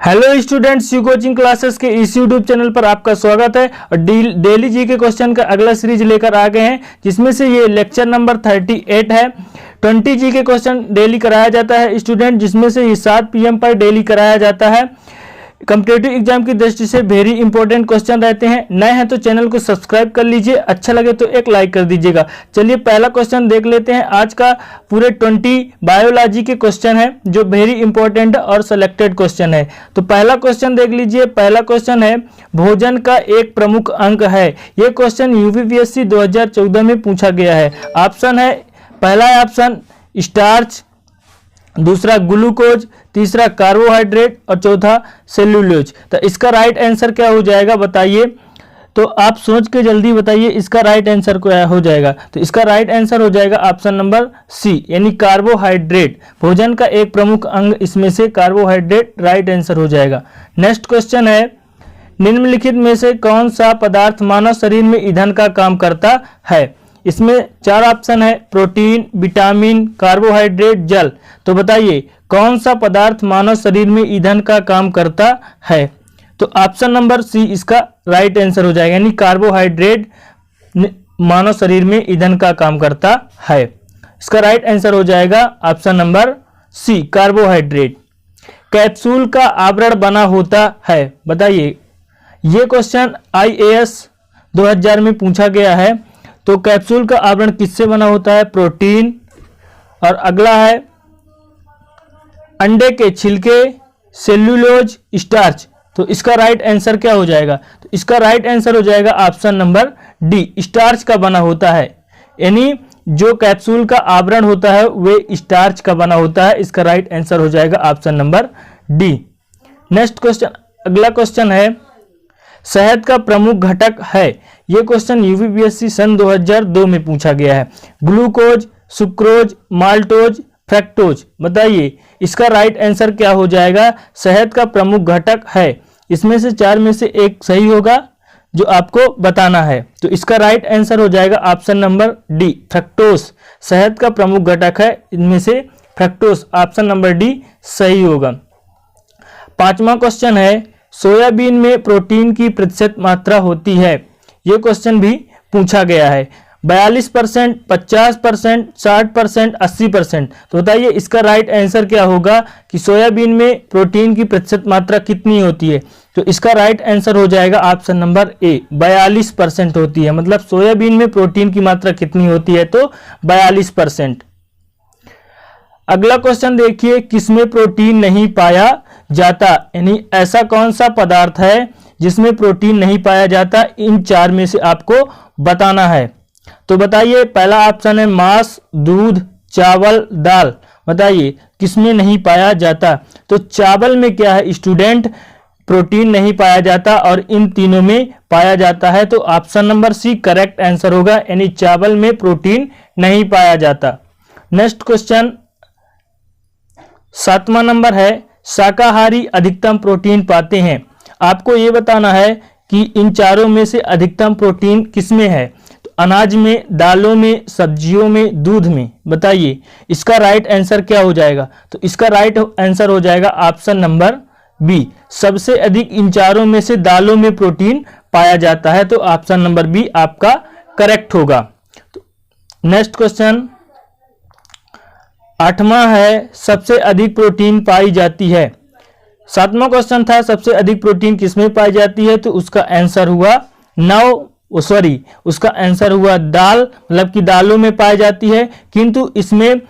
Hello students, you coaching classes के इस YouTube channel पर आपका स्वागत है। और डेली जी के क्वेश्चन का अगला सीरीज लेकर आ गए हैं, जिसमें से ये लेक्चर नंबर 38 है। 20 जी के क्वेश्चन डेली कराया जाता है स्टूडेंट, जिसमें से ये 7 PM पर डेली कराया जाता है। कॉम्पिटिटिव एग्जाम की दृष्टि से वेरी इंपॉर्टेंट क्वेश्चन रहते हैं। नए हैं तो चैनल को सब्सक्राइब कर लीजिए, अच्छा लगे तो एक लाइक कर दीजिएगा। चलिए पहला क्वेश्चन देख लेते हैं। आज का पूरे 20 बायोलॉजी के क्वेश्चन है, जो वेरी इंपॉर्टेंट और सिलेक्टेड क्वेश्चन है। तो पहला क्वेश्चन देख लीजिए। पहला क्वेश्चन है, भोजन का एक प्रमुख अंग है। यह क्वेश्चन यूपीपीएससी 2014 में पूछा गया है। ऑप्शन है, पहला है ऑप्शन स्टार्च, दूसरा ग्लूकोज, तीसरा कार्बोहाइड्रेट और चौथा सेल्यूलोज। तो इसका राइट आंसर क्या हो जाएगा बताइए। तो आप सोच के जल्दी बताइए इसका राइट आंसर क्या हो जाएगा। तो इसका राइट आंसर हो जाएगा ऑप्शन नंबर सी, यानी कार्बोहाइड्रेट। भोजन का एक प्रमुख अंग, इसमें से कार्बोहाइड्रेट राइट आंसर हो जाएगा। नेक्स्ट क्वेश्चन है, निम्नलिखित में से कौन सा पदार्थ मानव शरीर में ईंधन का काम करता है। इसमें 4 ऑप्शन है, प्रोटीन, विटामिन, कार्बोहाइड्रेट, जल। तो बताइए कौन सा पदार्थ मानव शरीर में ईंधन का काम करता है। तो ऑप्शन नंबर सी इसका राइट आंसर हो जाएगा, यानी कार्बोहाइड्रेट मानव शरीर में ईंधन का काम करता है। इसका राइट आंसर हो जाएगा option number C, carbohydrate. Capsule का आवरण बना होता है, बताइए। ये क्वेश्चन IAS 2000 में पूछा गया है। तो कैप्सूल का आवरण किससे बना होता है, प्रोटीन। और अगला है अंडे के छिलके, सेल्यूलोज, स्टार्च। तो इसका राइट आंसर क्या हो जाएगा। तो इसका राइट आंसर हो जाएगा ऑप्शन नंबर डी, स्टार्च का बना होता है। यानी जो कैप्सूल का आवरण होता है वे स्टार्च का बना होता है। इसका राइट आंसर हो जाएगा option number D. Next question, अगला क्वेश्चन है, शहद का प्रमुख घटक है। यह क्वेश्चन यूपीपीएससी सन 2002 में पूछा गया है। Glucose, sucrose, maltose, fructose. बताइए इसका राइट आंसर क्या हो जाएगा। शहद का प्रमुख घटक है, इसमें से 4 में से एक सही होगा जो आपको बताना है। तो इसका राइट आंसर हो जाएगा ऑप्शन नंबर डी, फ्रक्टोज। शहद का प्रमुख घटक है, इनमें से फ्रक्टोज, ऑप्शन नंबर डी सही होगा। 5वां क्वेश्चन है, सोयाबीन में प्रोटीन की प्रतिशत मात्रा होती है। यह क्वेश्चन भी पूछा गया है। 42%, 50%, 60%, 80%। तो बताइए इसका राइट आंसर क्या होगा कि सोयाबीन में प्रोटीन की प्रतिशत मात्रा कितनी होती है। तो इसका राइट आंसर हो जाएगा ऑप्शन नंबर ए, 42% होती है। मतलब सोयाबीन में प्रोटीन की मात्रा कितनी होती है, तो 42%। अगला क्वेश्चन देखिए, किसमें प्रोटीन नहीं पाया जाता। यानी ऐसा कौन सा पदार्थ है जिसमें प्रोटीन नहीं पाया जाता। इन 4 में से आपको बताना है। तो बताइए, पहला ऑप्शन है मांस, दूध, चावल, दाल। बताइए किसमें नहीं पाया जाता। तो चावल में क्या है स्टूडेंट, प्रोटीन नहीं पाया जाता, और इन तीनों में पाया जाता है। तो option number C correct answer होगा, यानी चावल में प्रोटीन नहीं पाया जाता। नेक्स्ट क्वेश्चन 7वां नंबर है, शाकाहारी अधिकतम प्रोटीन पाते हैं। आपको यह बताना है कि इन चारों में से अधिकतम प्रोटीन किसमें है। तो अनाज में, दालों में, सब्जियों में, दूध में। बताइए इसका राइट आंसर क्या हो जाएगा। तो इसका राइट आंसर हो जाएगा ऑप्शन नंबर बी, सबसे अधिक इन चारों में से दालों में प्रोटीन पाया जाता है। तो ऑप्शन नंबर बी आपका करेक्ट होगा। तो नेक्स्ट क्वेश्चन 8वां है, सबसे अधिक प्रोटीन पाई जाती है। 7वां क्वेश्चन था सबसे अधिक प्रोटीन किसमें पाई जाती है। तो उसका आंसर हुआ उसका आंसर हुआ दाल, मतलब कि दालों में पाई जाती है। किंतु इसमें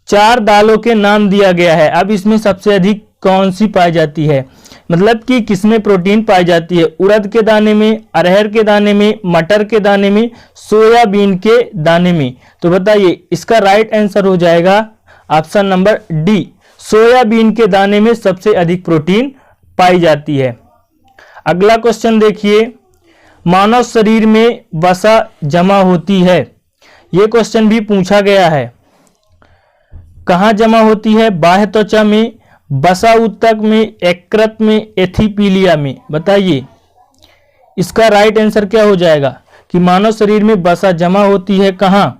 4 दालों के नाम दिया गया है। अब इसमें सबसे अधिक कौन सी पाई जाती है, मतलब कि किसमें प्रोटीन पाई जाती है। उड़द के दाने में, अरहर के दाने में, मटर के दाने में, सोयाबीन के दाने में। तो बताइए इसका राइट आंसर हो जाएगा ऑप्शन नंबर डी, सोयाबीन के दाने में सबसे अधिक प्रोटीन पाई जाती है। अगला क्वेश्चन देखिए, मानव शरीर में वसा जमा होती है। यह क्वेश्चन भी पूछा गया है। कहाँ जमा होती है, बाह्य त्वचा में, वसा ऊतक में, यकृत में, एथिपीलिया में। बताइए इसका राइट आंसर क्या हो जाएगा कि मानव शरीर में वसा जमा होती है कहाँ।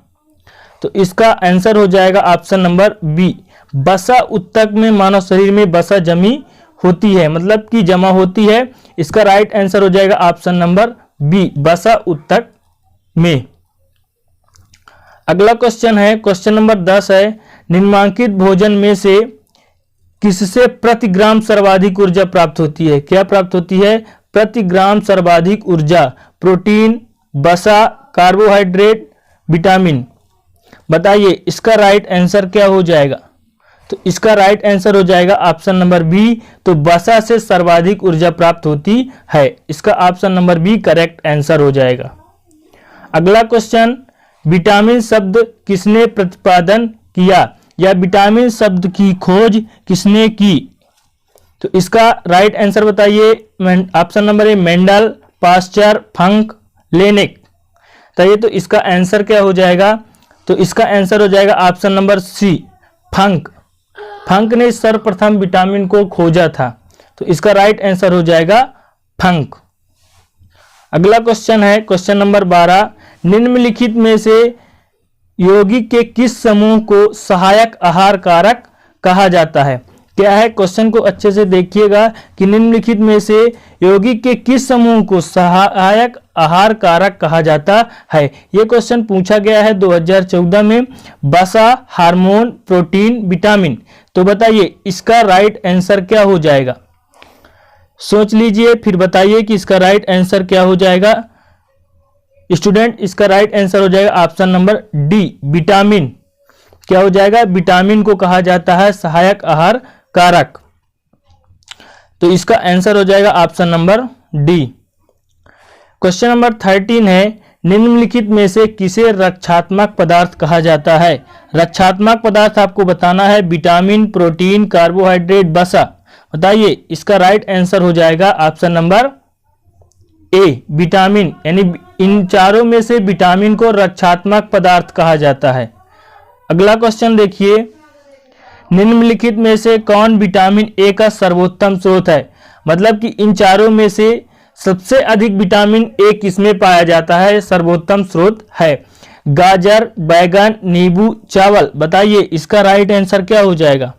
तो इसका आंसर हो जाएगा ऑप्शन नंबर बी, वसा ऊतक में मानव शरीर में वसा जमी होती है, मतलब कि जमा होती है। इसका राइट आंसर हो जाएगा ऑप्शन नंबर बी, वसा उत्तक में। अगला क्वेश्चन है, क्वेश्चन नंबर 10 है, निम्नलिखित भोजन में से किससे प्रति ग्राम सर्वाधिक ऊर्जा प्राप्त होती है? क्या प्राप्त होती है? प्रति ग्राम सर्वाधिक ऊर्जा। प्रोटीन, वसा, कार्बोहाइड्रेट, विटामिन। बताइए इसका राइट आंसर क्या हो जाएगा? तो इसका राइट आंसर हो जाएगा ऑप्शन नंबर बी, तो वसा से सर्वाधिक ऊर्जा प्राप्त होती है। इसका option number B correct answer हो जाएगा। अगला क्वेश्चन, विटामिन शब्द किसने प्रतिपादन किया या विटामिन शब्द की खोज किसने की? तो इसका राइट आंसर बताइए। Option number A Mendel, Pasteur, Funk, Laennec. बताइए तो इसका आंसर क्या हो जाएगा? तो इसका आंसर हो जाएगा ऑप्शन नंबर सी, फंक। फंक ने सर्वप्रथम विटामिन को खोजा था, तो इसका राइट आंसर हो जाएगा फंक। अगला क्वेश्चन है, क्वेश्चन नंबर 12, निम्नलिखित में से यौगिक के किस समूह को सहायक आहार कारक कहा जाता है? क्या है? क्वेश्चन को अच्छे से देखिएगा कि निम्नलिखित में से यौगिक के किस समूह को सहायक आहार कारक कहा जाता है? यह क्वेश्चन पूछा गया है 2014 में। वसा, हार्मोन, प्रोटीन, विटामिन। तो बताइए इसका राइट आंसर क्या हो जाएगा? सोच लीजिए फिर बताइए कि इसका राइट आंसर क्या हो जाएगा। स्टूडेंट, इसका राइट आंसर हो जाएगा ऑप्शन नंबर डी, विटामिन। क्या हो जाएगा? विटामिन को कहा जाता है सहायक आहार कारक। तो इसका आंसर हो जाएगा option number D. Question number 13 है, निम्नलिखित में से किसे रक्षात्मक पदार्थ कहा जाता है? रक्षात्मक पदार्थ आपको बताना है विटामिन, प्रोटीन, कार्बोहाइड्रेट, वसा। बताइए इसका राइट आंसर हो जाएगा ऑप्शन नंबर ए, विटामिन। यानी इन चारों में से विटामिन को रक्षात्मक पदार्थ कहा जाता है। अगला क्वेश्चन देखिए, निम्नलिखित में से कौन विटामिन ए का सर्वोत्तम स्रोत है? मतलब कि इन चारों में से सबसे अधिक विटामिन ए किसमें पाया जाता है? सर्वोत्तम स्रोत है गाजर, बैगन, नींबू, चावल। बताइए इसका राइट आंसर क्या हो जाएगा?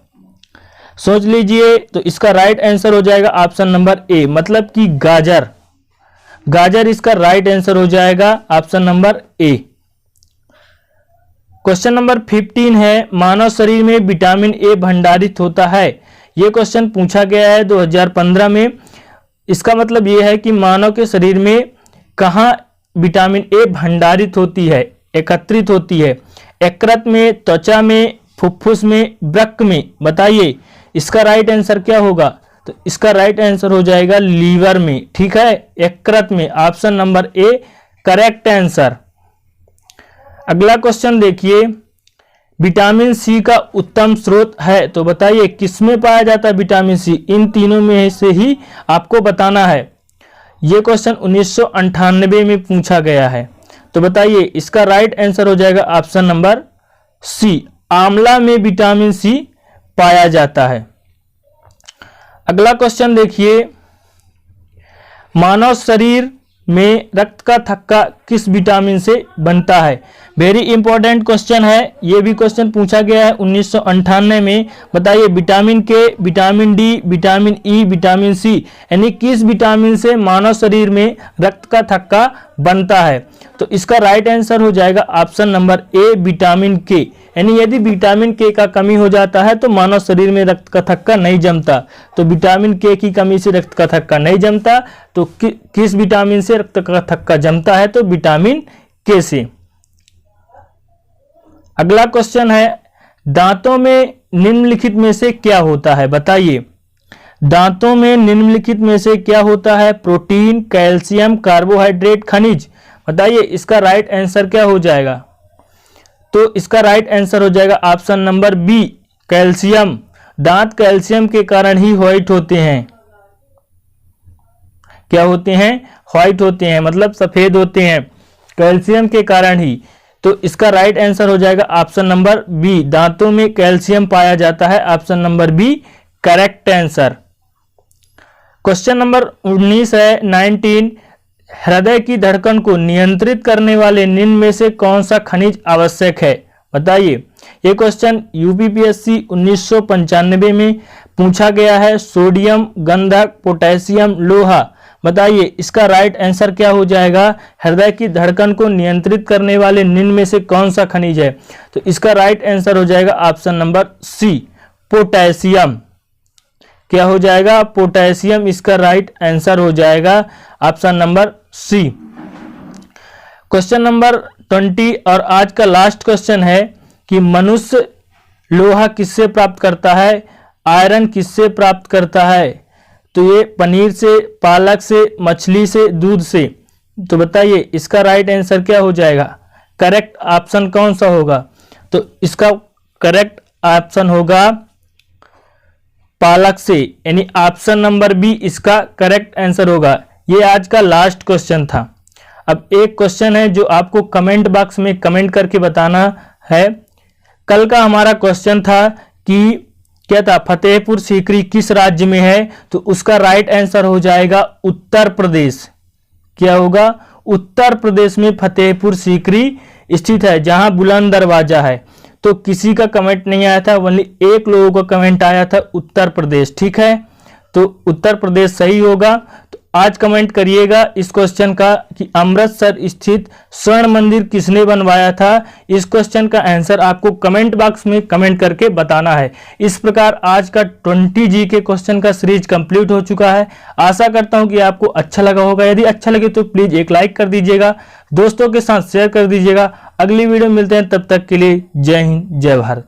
सोच लीजिए। तो इसका राइट आंसर हो जाएगा ऑप्शन नंबर ए, मतलब कि गाजर। गाजर इसका राइट आंसर हो जाएगा ऑप्शन नंबर ए। क्वेश्चन नंबर 15 है, मानव शरीर में विटामिन ए भंडारित होता है। यह क्वेश्चन पूछा गया है 2015 में। इसका मतलब यह है कि मानव के शरीर में कहाँ विटामिन ए भंडारित होती है, एकत्रित होती है? यकृत में, त्वचा में, फुफ्फुस में, वृक्क में। बताइए इसका राइट आंसर क्या होगा? तो इसका राइट आंसर हो जाएगा लीवर में। ठीक है, यकृत में। Option number A correct answer. अगला क्वेश्चन देखिए, विटामिन सी का उत्तम स्रोत है। तो बताइए किसमें पाया जाता है विटामिन सी? इन तीनों में से ही आपको बताना है। यह क्वेश्चन 1998 में पूछा गया है। तो बताइए इसका राइट आंसर हो जाएगा ऑप्शन नंबर सी, आंवला में विटामिन सी पाया जाता है। अगला क्वेश्चन देखिए, मानव शरीर में रक्त का थक्का किस विटामिन से बनता है? वेरी इंपॉर्टेंट क्वेश्चन है। यह भी क्वेश्चन पूछा गया है 1998 में। बताइए vitamin K, vitamin D, vitamin E, vitamin C, यानी किस विटामिन से मानव शरीर में रक्त का थक्का बनता है? तो इसका राइट आंसर हो जाएगा ऑप्शन नंबर ए, विटामिन के। यानी यदि विटामिन के का कमी हो जाता है तो मानव शरीर में रक्त का थक्का नहीं जमता। तो विटामिन के की कमी से रक्त का थक्का नहीं जमता। तो किस विटामिन से रक्त का थक्का जमता है? तो विटामिन के से। अगला क्वेश्चन है, दांतों में निम्नलिखित में से क्या होता है? बताइए दांतों में निम्नलिखित में से क्या होता है? प्रोटीन, कैल्शियम, कार्बोहाइड्रेट, खनिज। बताइए इसका राइट आंसर क्या हो जाएगा? तो इसका राइट आंसर हो जाएगा ऑप्शन नंबर बी, कैल्शियम। दांत कैल्शियम के कारण ही व्हाइट होते हैं। क्या होते हैं? व्हाइट होते हैं, मतलब सफेद होते हैं, कैल्शियम के कारण ही। तो इसका राइट आंसर हो जाएगा ऑप्शन नंबर बी, दांतों में कैल्शियम पाया जाता है। Option number B correct answer. Question number 19 है, 19, हृदय की धड़कन को नियंत्रित करने वाले निम्न में से कौन सा खनिज आवश्यक है? बताइए। ये क्वेश्चन यूपीपीएससी 1995 में पूछा गया है सोडियम, गंधक, पोटेशियम, लोहा। बताइए इसका राइट आंसर क्या हो जाएगा। हृदय की धड़कन को नियंत्रित करने वाले निम्न में से कौन सा खनिज है। तो इसका राइट आंसर हो जाएगा ऑप्शन नंबर सी, पोटेशियम। क्या हो जाएगा, पोटेशियम इसका राइट आंसर हो जाएगा, option number C. Question number 20 और आज का लास्ट क्वेश्चन है कि मनुष्य लोहा किससे प्राप्त करता है, आयरन किससे प्राप्त करता है। तो ये पनीर से, पालक से, मछली से, दूध से। तो बताइए इसका राइट आंसर क्या हो जाएगा, करेक्ट ऑप्शन कौन सा होगा। तो इसका करेक्ट ऑप्शन होगा पालक से, यानी ऑप्शन नंबर बी इसका करेक्ट आंसर होगा। ये आज का लास्ट क्वेश्चन था। अब एक क्वेश्चन है जो आपको कमेंट बॉक्स में कमेंट करके बताना है। कल का हमारा क्वेश्चन था कि क्या था, फतेहपुर सीकरी किस राज्य में है। तो उसका राइट आंसर हो जाएगा उत्तर प्रदेश। क्या होगा, उत्तर प्रदेश में फतेहपुर सीकरी स्थित है, जहां बुलंद दरवाजा है। तो किसी का कमेंट नहीं आया था, ओनली एक लोगों का कमेंट आया था उत्तर प्रदेश। ठीक है, तो उत्तर प्रदेश सही होगा। तो आज कमेंट करिएगा इस क्वेश्चन का कि अमृतसर स्थित स्वर्ण मंदिर किसने बनवाया था। इस क्वेश्चन का आंसर आपको कमेंट बॉक्स में कमेंट करके बताना है। इस प्रकार आज का 20 जी के क्वेश्चन का सीरीज कंप्लीट हो चुका है। आशा करता हूं कि आपको अच्छा लगा होगा। यदि अच्छा लगे तो प्लीज एक लाइक कर दीजिएगा, दोस्तों के साथ शेयर कर दीजिएगा। अगली वीडियो मिलते हैं, तब तक के लिए जय हिंद, जय भारत।